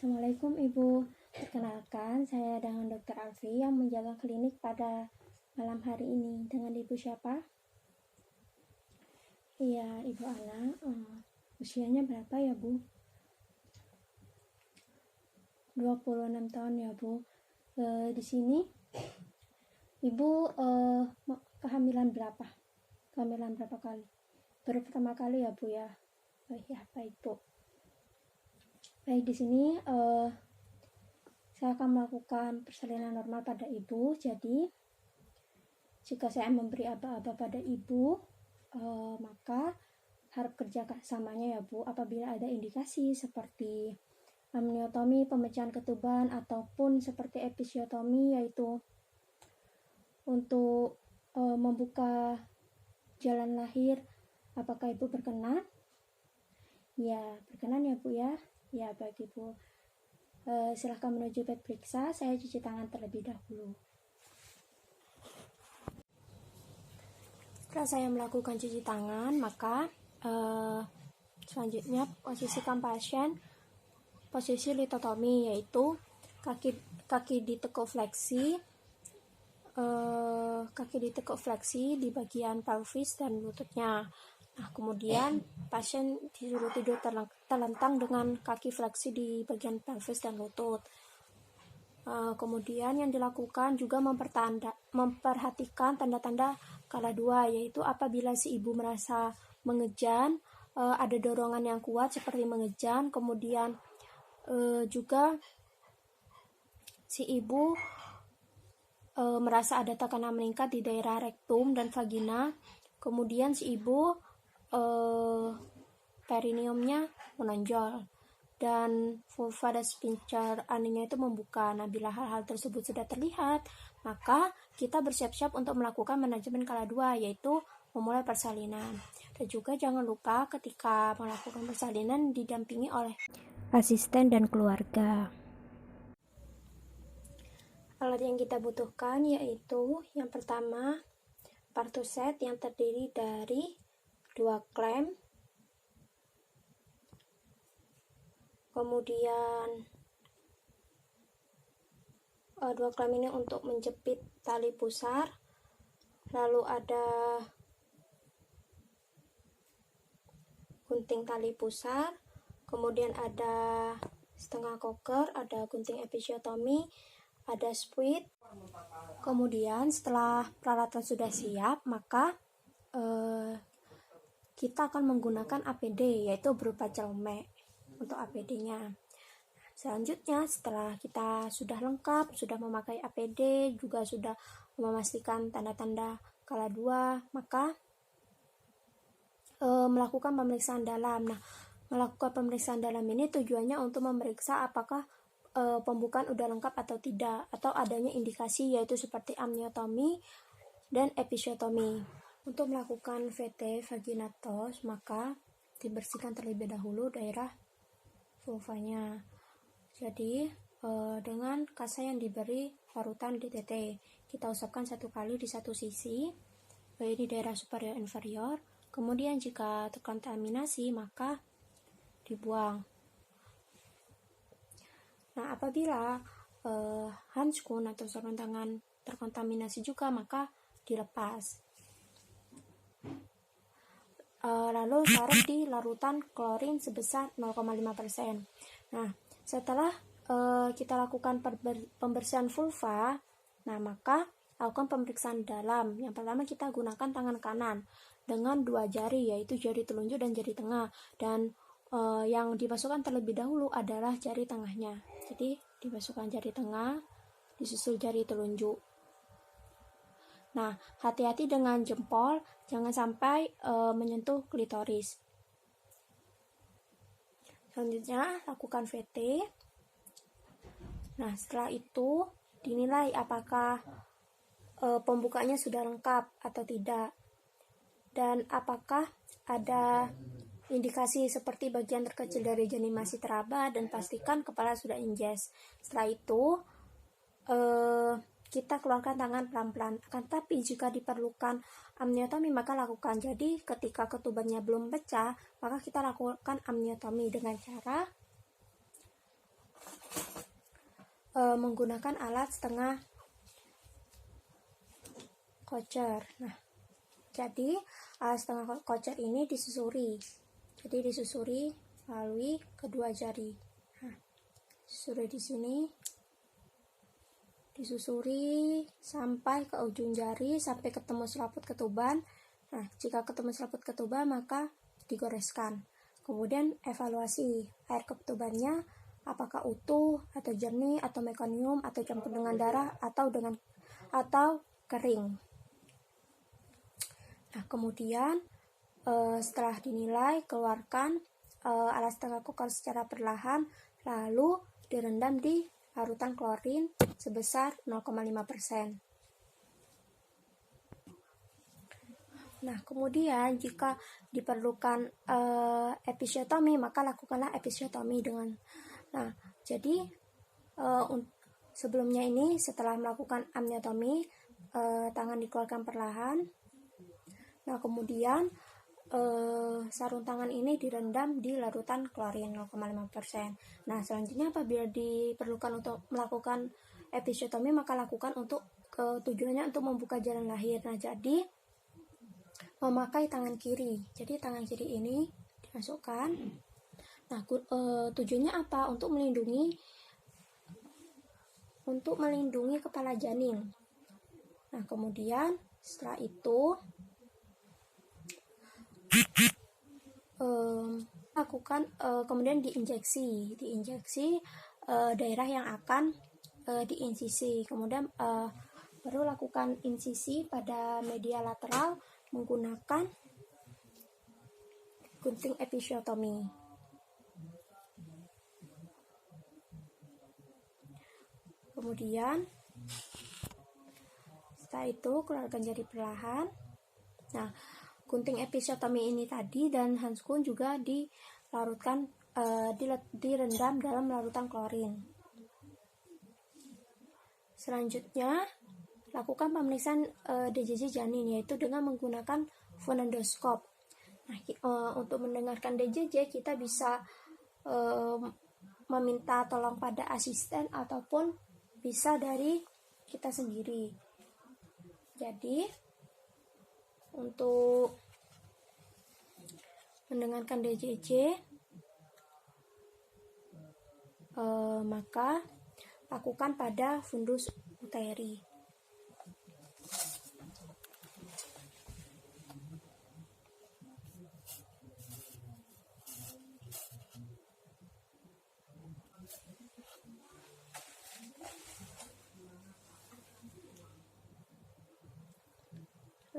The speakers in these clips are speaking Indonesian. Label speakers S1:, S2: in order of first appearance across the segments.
S1: Assalamualaikum Ibu. Perkenalkan, saya dengan Dr. Alfi yang menjaga klinik pada malam hari ini. Dengan Ibu siapa? Iya, Ibu Ana. Usianya berapa ya, Bu? 26 tahun ya, Bu. Di sini Ibu kehamilan berapa? Kehamilan berapa kali? Baru pertama kali ya, Bu ya? Ya, baik, Bu. Baik, di sini saya akan melakukan persalinan normal pada ibu. Jadi jika saya memberi aba-aba pada ibu, maka harap kerja samanya ya Bu. Apabila ada indikasi seperti amniotomi, pemecahan ketuban, ataupun seperti episiotomi, yaitu untuk membuka jalan lahir, apakah ibu berkenan? Ya, berkenan ya Bu ya. Ya, baik Ibu. Silahkan menuju bed periksa. Saya cuci tangan terlebih dahulu. Setelah saya melakukan cuci tangan, maka selanjutnya posisikan pasien posisi litotomi, yaitu kaki ditekuk fleksi, di bagian pelvis dan lututnya. Nah, kemudian pasien disuruh tidur terlentang dengan kaki fleksi di bagian pelvis dan lutut. Kemudian yang dilakukan juga memperhatikan tanda-tanda kala 2, yaitu apabila si ibu merasa mengejan, ada dorongan yang kuat seperti mengejan, kemudian juga si ibu merasa ada tekanan meningkat di daerah rektum dan vagina, kemudian si ibu perineumnya menonjol dan vulva dan sphincter aninya itu membuka. Nah, bila hal-hal tersebut sudah terlihat, maka kita bersiap-siap untuk melakukan manajemen kala 2, yaitu memulai persalinan. Dan juga jangan lupa ketika melakukan persalinan didampingi oleh asisten dan keluarga. Alat yang kita butuhkan yaitu yang pertama Partuset yang terdiri dari 2 klem, kemudian 2 klem ini untuk menjepit tali pusar, lalu ada gunting tali pusar, kemudian ada setengah koker, ada gunting episiotomi, ada spuit. Kemudian setelah peralatan sudah siap, maka kita akan menggunakan APD, yaitu berupa celemek untuk APD-nya. Selanjutnya, setelah kita sudah lengkap, sudah memakai APD, juga sudah memastikan tanda-tanda kala 2, maka melakukan pemeriksaan dalam. Nah, melakukan pemeriksaan dalam ini tujuannya untuk memeriksa apakah pembukaan udah lengkap atau tidak, atau adanya indikasi yaitu seperti amniotomi dan episiotomi. Untuk melakukan VT vaginatos, maka dibersihkan terlebih dahulu daerah vulvanya. Jadi dengan kasa yang diberi larutan DTT, kita usapkan 1 kali di satu sisi, ini daerah superior inferior. Kemudian jika terkontaminasi, maka dibuang. Nah, apabila handskun atau sarung tangan terkontaminasi juga, maka dilepas. Lalu taruh di larutan klorin sebesar 0,5%. Nah, setelah kita lakukan pembersihan vulva, nah maka lakukan pemeriksaan dalam. Yang pertama kita gunakan tangan kanan dengan 2 jari, yaitu jari telunjuk dan jari tengah, dan yang dimasukkan terlebih dahulu adalah jari tengahnya. Jadi dimasukkan jari tengah, disusul jari telunjuk. Nah, hati-hati dengan jempol, jangan sampai menyentuh klitoris. Selanjutnya, lakukan VT. Nah, setelah itu dinilai apakah pembukanya sudah lengkap atau tidak, dan apakah ada indikasi seperti bagian terkecil dari janin masih teraba, dan pastikan kepala sudah injes. Setelah itu kita keluarkan tangan pelan-pelan. Akan tapi jika diperlukan amniotomi, maka lakukan. Jadi ketika ketubannya belum pecah, maka kita lakukan amniotomi dengan cara menggunakan alat setengah kocer. Nah, jadi alat setengah kocer ini disusuri. Jadi disusuri melalui kedua jari. Nah, disusuri di sini, disusuri sampai ke ujung jari, sampai ketemu selaput ketuban. Nah, jika ketemu selaput ketuban maka digoreskan. Kemudian evaluasi air ketubannya apakah utuh atau jernih atau mekonium atau campur dengan darah atau kering. Nah, kemudian setelah dinilai, keluarkan alat setengah kocer secara perlahan, lalu direndam di larutan klorin sebesar 0,5%. Nah, kemudian jika diperlukan episiotomi, maka lakukanlah episiotomi dengan. Nah, jadi sebelumnya ini setelah melakukan amniotomi, tangan dikeluarkan perlahan. Nah, kemudian sarung tangan ini direndam di larutan klorin 0,5%. Nah, selanjutnya apabila diperlukan untuk melakukan episiotomi, maka lakukan untuk tujuannya untuk membuka jalan lahir. Nah, jadi memakai tangan kiri. Jadi tangan kiri ini dimasukkan. Nah, tujuannya apa? Untuk melindungi kepala janin. Nah, kemudian setelah itu lakukan kemudian diinjeksi daerah yang akan diinsisi. Kemudian baru lakukan insisi pada media lateral menggunakan gunting episiotomi. Kemudian setelah itu keluarkan jari perlahan. Nah, gunting episiotomi ini tadi dan handskun juga dilarutkan direndam dalam larutan klorin. Selanjutnya lakukan pemeriksaan DJJ janin, yaitu dengan menggunakan fonendoskop. Nah, untuk mendengarkan DJJ kita bisa meminta tolong pada asisten ataupun bisa dari kita sendiri. Jadi untuk mendengarkan DJJ maka lakukan pada fundus uteri.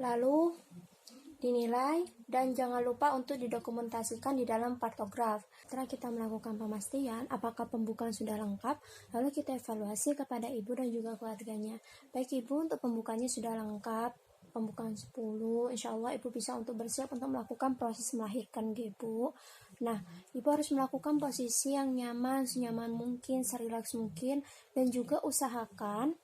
S1: Lalu dinilai dan jangan lupa untuk didokumentasikan di dalam partograf. Setelah kita melakukan pemastian apakah pembukaan sudah lengkap, lalu kita evaluasi kepada ibu dan juga keluarganya. Baik ibu, untuk pembukanya sudah lengkap, pembukaan 10, insya Allah ibu bisa untuk bersiap untuk melakukan proses melahirkan ibu. Nah, ibu harus melakukan posisi yang nyaman, senyaman mungkin, serilaks mungkin, dan juga usahakan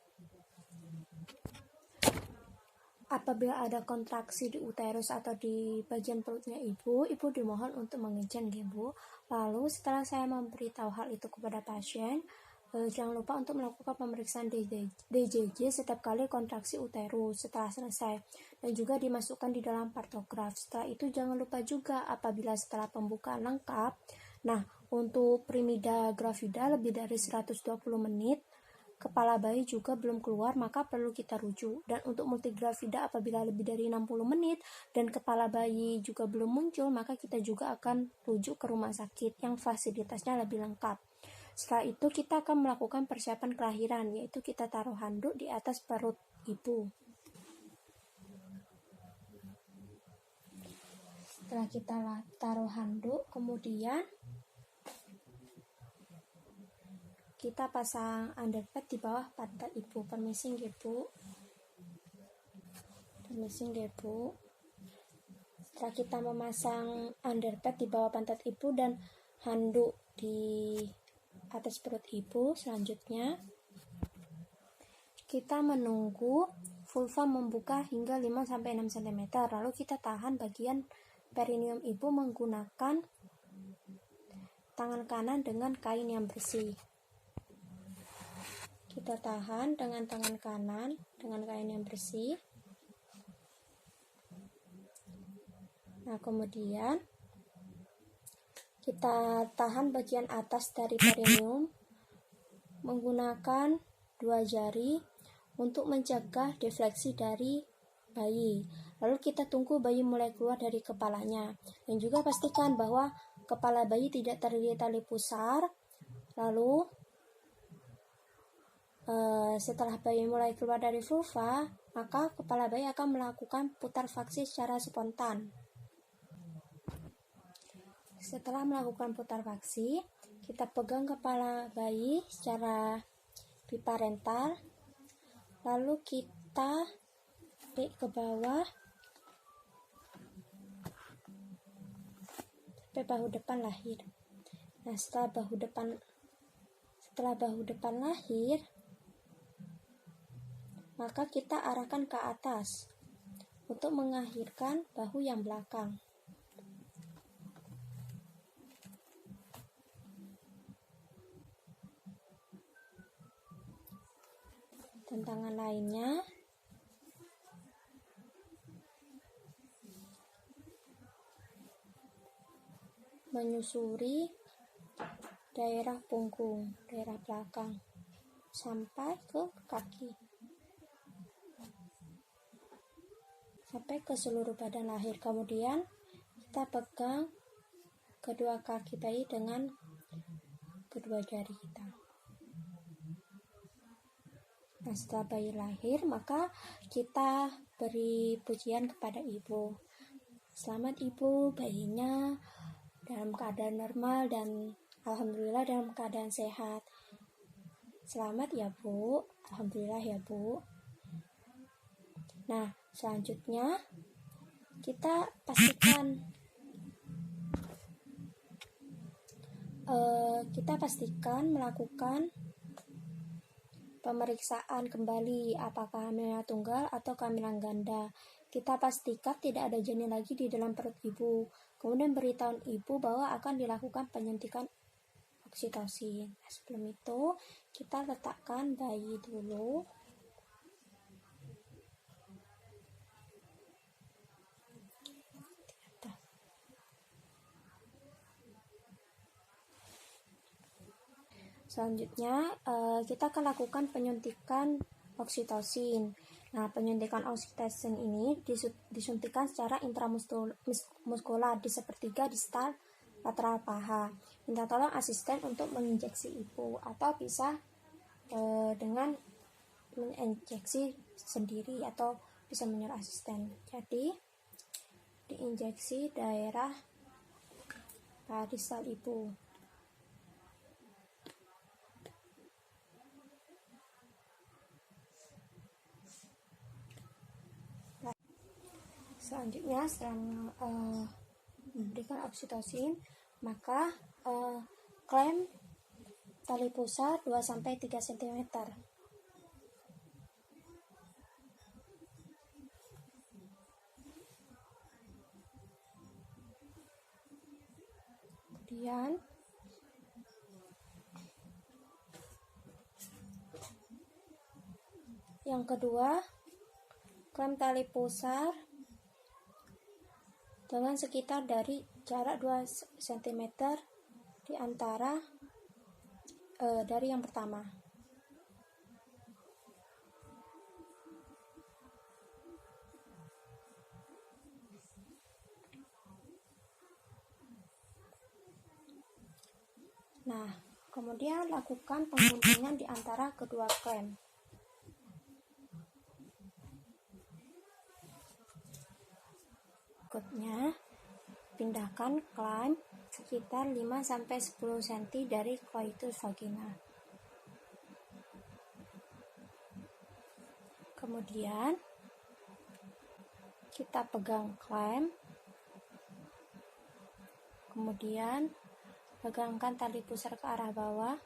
S1: apabila ada kontraksi di uterus atau di bagian perutnya ibu dimohon untuk mengejan ibu. Lalu setelah saya memberitahu hal itu kepada pasien, jangan lupa untuk melakukan pemeriksaan DJJ setiap kali kontraksi uterus setelah selesai, dan juga dimasukkan di dalam partograf. Setelah itu jangan lupa juga apabila setelah pembukaan lengkap, nah untuk primida gravida lebih dari 120 menit, kepala bayi juga belum keluar, maka perlu kita rujuk. Dan untuk multigravida apabila lebih dari 60 menit dan kepala bayi juga belum muncul, maka kita juga akan rujuk ke rumah sakit yang fasilitasnya lebih lengkap. Setelah itu kita akan melakukan persiapan kelahiran, yaitu kita taruh handuk di atas perut ibu. Setelah kita taruh handuk, kemudian kita pasang underpad di bawah pantat ibu. Permisi ibu. Setelah kita memasang underpad di bawah pantat ibu dan handuk di atas perut ibu, selanjutnya kita menunggu vulva membuka hingga 5-6 cm. Lalu kita tahan bagian perineum ibu menggunakan tangan kanan dengan kain yang bersih. kita tahan dengan tangan kanan dengan kain yang bersih. Nah, kemudian kita tahan bagian atas dari perineum menggunakan 2 jari untuk mencegah defleksi dari bayi. Lalu kita tunggu bayi mulai keluar dari kepalanya, dan juga pastikan bahwa kepala bayi tidak terikat tali pusar. Lalu setelah bayi mulai keluar dari vulva, maka kepala bayi akan melakukan putar vaksi secara spontan. Setelah melakukan putar vaksi, kita pegang kepala bayi secara biparental, lalu kita tarik ke bawah sampai bahu depan lahir. Nah, setelah bahu depan lahir, maka kita arahkan ke atas untuk mengakhirkan bahu yang belakang. Dan tangan lainnya menyusuri daerah punggung, daerah belakang sampai ke kaki, sampai ke seluruh badan lahir. Kemudian kita pegang kedua kaki bayi dengan kedua jari kita. Nah, setelah bayi lahir, maka kita beri pujian kepada ibu. Selamat ibu, bayinya dalam keadaan normal dan alhamdulillah dalam keadaan sehat. Selamat ya bu, alhamdulillah ya bu. Nah, selanjutnya kita pastikan melakukan pemeriksaan kembali apakah hamilnya tunggal atau kehamilan ganda. Kita pastikan tidak ada janin lagi di dalam perut ibu. Kemudian beritahu ibu bahwa akan dilakukan penyuntikan oksitosin. Nah, sebelum itu kita letakkan bayi dulu. Selanjutnya kita akan lakukan penyuntikan oksitosin. Nah, penyuntikan oksitosin ini disuntikan secara intramuskular di sepertiga distal lateral paha. Minta tolong asisten untuk menginjeksi ibu atau bisa dengan menginjeksi sendiri atau bisa menyuruh asisten. Jadi diinjeksi daerah paha distal ibu. Selanjutnya setelah memberikan oksitosin, maka klem tali pusar 2-3 cm. Kemudian yang kedua, klem tali pusar dengan sekitar dari jarak 2 cm di antara dari yang pertama. Nah, kemudian lakukan pengguntingan di antara kedua klem. Berikutnya, pindahkan klem sekitar 5-10 cm dari coitus vagina. Kemudian kita pegang klem, kemudian pegangkan tali pusar ke arah bawah.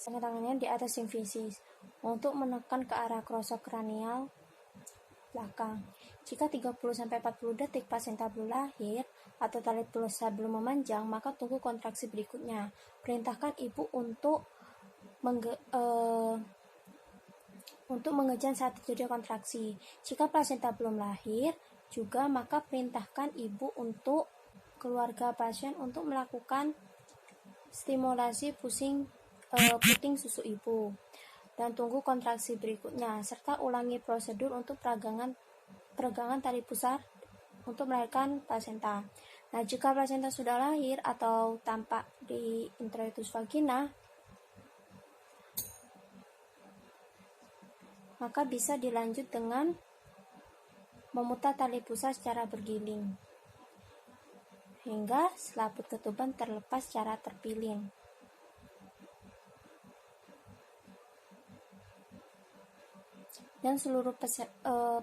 S1: Tangannya di atas simfisis untuk menekan ke arah krosok kranial belakang. Jika 30-40 detik plasenta belum lahir atau tali pusar belum memanjang, maka tunggu kontraksi berikutnya. Perintahkan ibu untuk mengejar saat terjadi kontraksi. Jika plasenta belum lahir juga, maka perintahkan ibu untuk keluarga pasien untuk melakukan stimulasi puting susu ibu dan tunggu kontraksi berikutnya, serta ulangi prosedur untuk peregangan tali pusar untuk melahirkan plasenta. Nah, jika plasenta sudah lahir atau tampak di introitus vagina, maka bisa dilanjut dengan memutar tali pusar secara bergiling hingga selaput ketuban terlepas secara terpiling. Dan seluruh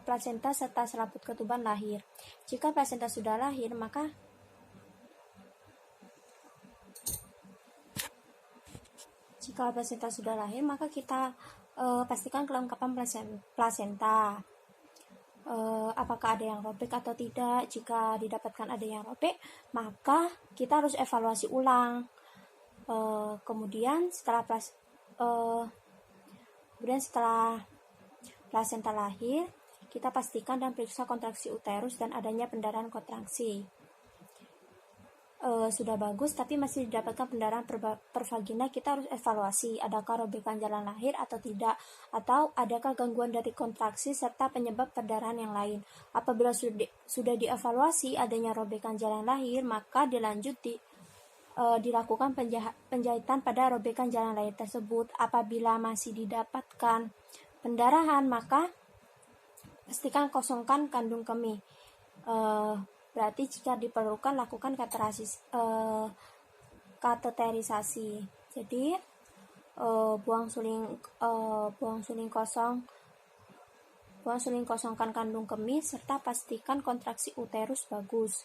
S1: plasenta serta selaput ketuban lahir. Jika plasenta sudah lahir, maka kita pastikan kelengkapan plasenta. Apakah ada yang robek atau tidak. Jika didapatkan ada yang robek, maka kita harus evaluasi ulang. Kemudian setelah plasenta lahir, kita pastikan dan periksa kontraksi uterus dan adanya pendarahan kontraksi. Sudah bagus tapi masih didapatkan pendarahan per vagina, kita harus evaluasi adakah robekan jalan lahir atau tidak, atau adakah gangguan dari kontraksi serta penyebab perdarahan yang lain. Apabila sudah dievaluasi adanya robekan jalan lahir, maka dilakukan penjahitan pada robekan jalan lahir tersebut. Apabila masih didapatkan pendarahan, maka pastikan kosongkan kandung kemih. Berarti jika diperlukan lakukan kateterisasi. Jadi buang suling kosongkan kandung kemih serta pastikan kontraksi uterus bagus.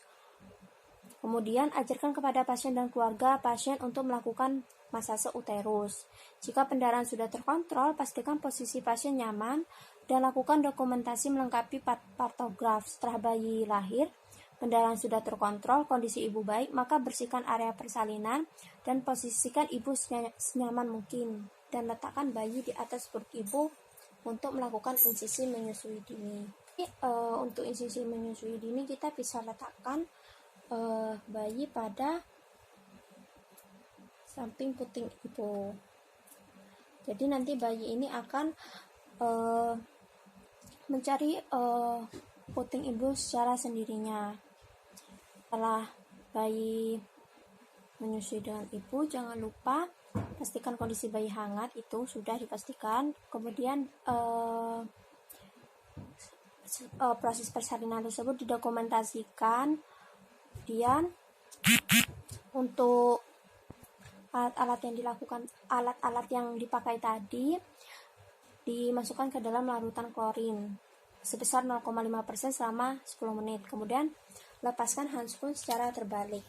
S1: Kemudian ajarkan kepada pasien dan keluarga pasien untuk melakukan masase uterus. Jika pendarahan sudah terkontrol, pastikan posisi pasien nyaman dan lakukan dokumentasi melengkapi partograf. Setelah bayi lahir, pendarahan sudah terkontrol, kondisi ibu baik, maka bersihkan area persalinan dan posisikan ibu senyaman mungkin dan letakkan bayi di atas perut ibu untuk melakukan insisi menyusui dini. Untuk insisi menyusui dini kita bisa letakkan bayi pada samping puting ibu. Jadi nanti bayi ini akan mencari puting ibu secara sendirinya. Setelah bayi menyusui dengan ibu, jangan lupa pastikan kondisi bayi hangat, itu sudah dipastikan. Kemudian proses persalinan tersebut didokumentasikan. Kemudian untuk alat-alat yang dipakai tadi dimasukkan ke dalam larutan klorin sebesar 0,5% selama 10 menit. Kemudian lepaskan handscoon secara terbalik.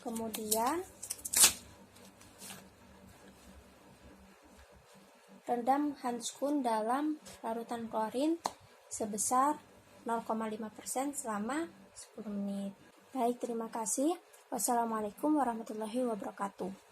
S1: Kemudian rendam handscoon dalam larutan klorin sebesar 0,5% selama 10 menit. Baik, terima kasih. Wassalamualaikum warahmatullahi wabarakatuh.